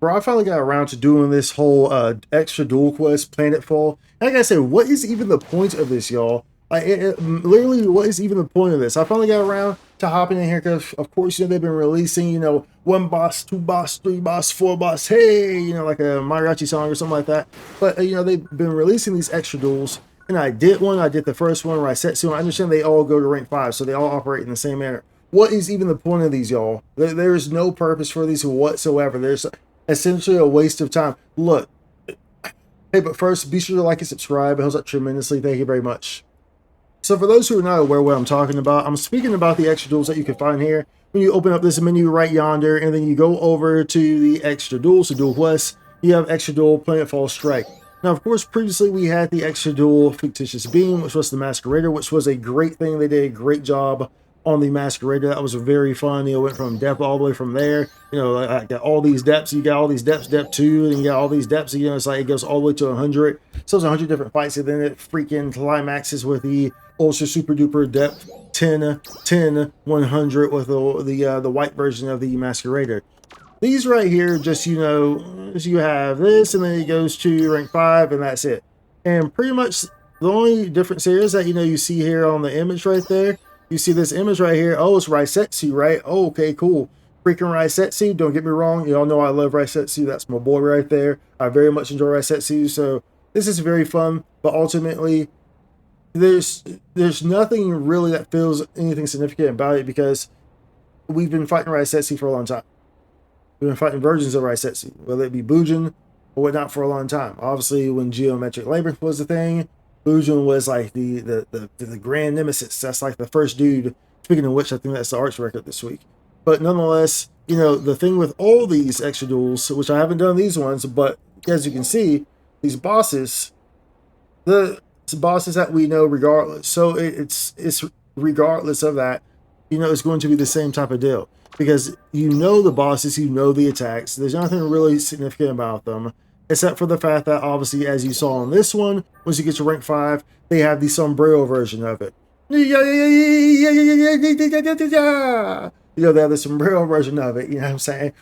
Bro, I finally got around to doing this whole extra dual quest Planetfall. Like I said, what is even the point of this, y'all? Like, literally, what is even the point of this? I finally got around to hopping in here because, of course, they've been releasing, one boss, two boss, three boss, four boss, hey, like a mariachi song or something like that. But, they've been releasing these extra duels, and I did one. I did the first one where I set two. I understand they all go to rank 5, so they all operate in the same manner. What is even the point of these, y'all? There is no purpose for these whatsoever. There's essentially a waste of time. Look, hey, but first, be sure to like and subscribe. It helps out tremendously. Thank you very much. So for those who are not aware what I'm talking about, I'm speaking about the extra duels that you can find here. When you open up this menu right yonder, and then you go over to the extra duels, the dual quests, you have extra duel Planetfall Strike. Now, of course, previously we had the extra duel Fictitious Beam, which was the Masquerader, which was a great thing. They did a great job on the Masquerader. That was very fun. Went from depth all the way from there. I got all these depths. You got all these depths, depth 2, and you got all these depths. It's like it goes all the way to 100. So it's 100 different fights, and then it freaking climaxes with the ultra super duper depth 10, 10, 100 with the white version of the Masquerader. These right here, just you have this, and then it goes to rank 5, and that's it. And pretty much the only difference here is that you see here on the image right there, you see this image right here. Oh, it's Raisetsu, right? Oh, okay, cool. Freaking Raisetsu. Don't get me wrong. Y'all know I love Raisetsu. That's my boy right there. I very much enjoy Raisetsu. So this is very fun. But ultimately, there's nothing really that feels anything significant about it because we've been fighting Raisetsu for a long time. We've been fighting versions of Raisetsu, whether it be Bujin or whatnot, for a long time. Obviously, when Geometric Labyrinth was the thing, Bujin was like the grand nemesis. That's like the first dude. Speaking of which, I think that's the arch record this week. But nonetheless, the thing with all these extra duels, which I haven't done these ones, but as you can see, these bosses, it's bosses that we know regardless. So it's regardless of that, it's going to be the same type of deal because the bosses, the attacks. There's nothing really significant about them except for the fact that obviously, as you saw on this one, once you get to rank 5, they have the sombrero version of it. They have the sombrero version of it. You know what I'm saying?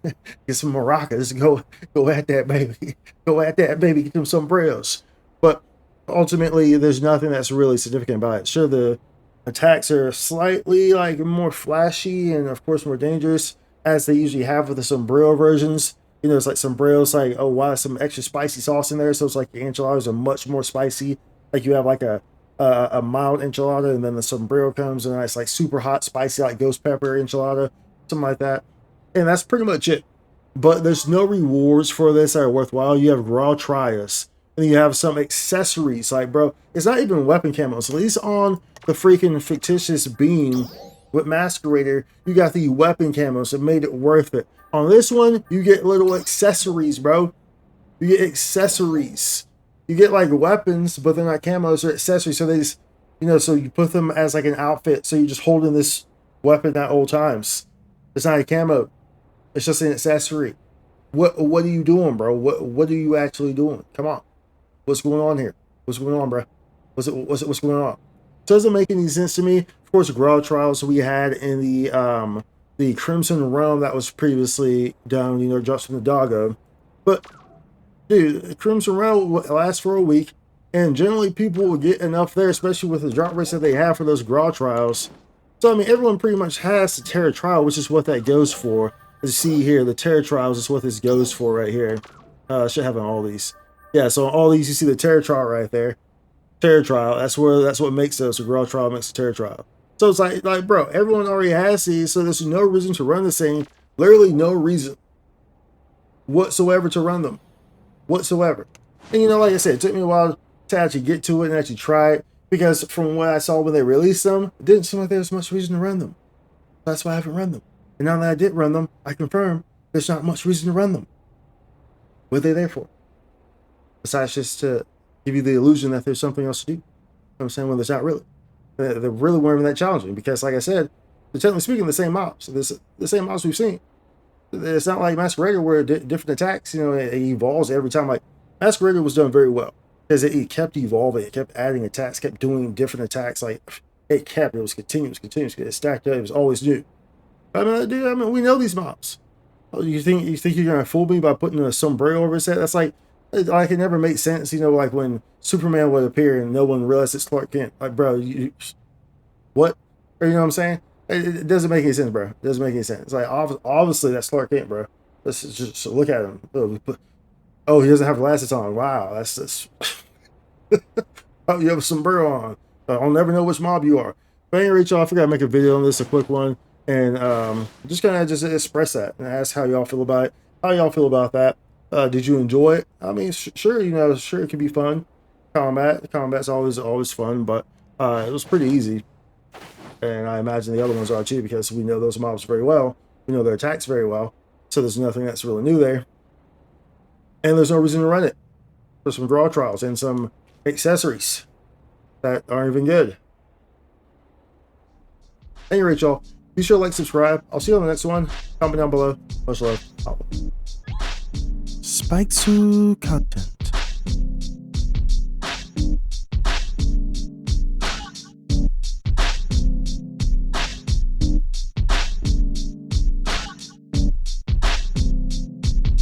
Get some maracas. Go at that baby. Go at that baby. Get them sombreros. But ultimately, there's nothing that's really significant about it. Sure, the attacks are slightly like more flashy and of course more dangerous as they usually have with the sombrero versions. It's like sombreros, like, oh wow, some extra spicy sauce in there, so it's like the enchiladas are much more spicy. Like you have like a mild enchilada, and then the sombrero comes and it's like super hot, spicy, like ghost pepper enchilada, something like that. And that's pretty much it. But there's no rewards for this that are worthwhile. You have raw trias, and you have some accessories. Like, bro, it's not even weapon camos. At least on the freaking Fictitious Beam with Masquerader, you got the weapon camos that made it worth it. On this one, you get little accessories, bro. You get accessories. You get like weapons, but they're not camos or accessories. So they just, so you put them as like an outfit. So you're just holding this weapon at all times. It's not a camo. It's just an accessory. What are you doing, bro? What are you actually doing? Come on. What's going on here? What's going on, bro? What's going on? It doesn't make any sense to me. Of course, Grail Trials we had in the Crimson Realm that was previously done, drops from the doggo. But dude, Crimson Realm lasts for a week, and generally people will get enough there, especially with the drop rates that they have for those Grail Trials. So I mean, everyone pretty much has the Terra Trial, which is what that goes for. As you see here, the Terra Trials is what this goes for right here. I should have on all these. Yeah, so on all these you see the Terra Trial right there. Terra Trial, that's what makes those. The Grail Trial makes the Terra Trial. So it's like, bro, everyone already has these, so there's no reason to run this thing. Literally no reason whatsoever to run them. Whatsoever. And like I said, it took me a while to actually get to it and actually try it. Because from what I saw when they released them, it didn't seem like there was much reason to run them. That's why I haven't run them. And now that I did run them, I confirm there's not much reason to run them. What are they there for? Besides just to give you the illusion that there's something else to do. You know what I'm saying? When there's not really. They really weren't even that challenging because, like I said, they're technically speaking the same mobs. The same mobs we've seen. It's not like Masquerader where different attacks, it evolves every time. Like Masquerader was done very well because it kept evolving, it kept adding attacks, kept doing different attacks. Like it was continuous. It stacked up. It was always new. I mean, dude, we know these mobs. Oh, you think you're gonna fool me by putting a sombrero over his head? That's like it never makes sense. You know, like when Superman would appear and no one realized it's Clark Kent. Like, bro, what? Or, you know what I'm saying? It doesn't make any sense, bro. It doesn't make any sense. It's like obviously that's Clark Kent, bro. Let's just look at him. Oh, he doesn't have glasses on. Wow, that's oh, you have a sombrero on. I'll never know which mob you are. But anyway, y'all, I forgot to make a video on this, a quick one, and just kind of just express that and ask how y'all feel about it. How y'all feel about that? Did you enjoy it? I mean, sure, you know, sure it can be fun. Combat's always fun, but it was pretty easy, and I imagine the other ones are too because we know those mobs very well. We know their attacks very well, so there's nothing that's really new there, and there's no reason to run it. There's some draw trials and some accessories that aren't even good. Anyway, y'all, be sure to like, subscribe. I'll see you on the next one. Comment down below. Much love. Spike content.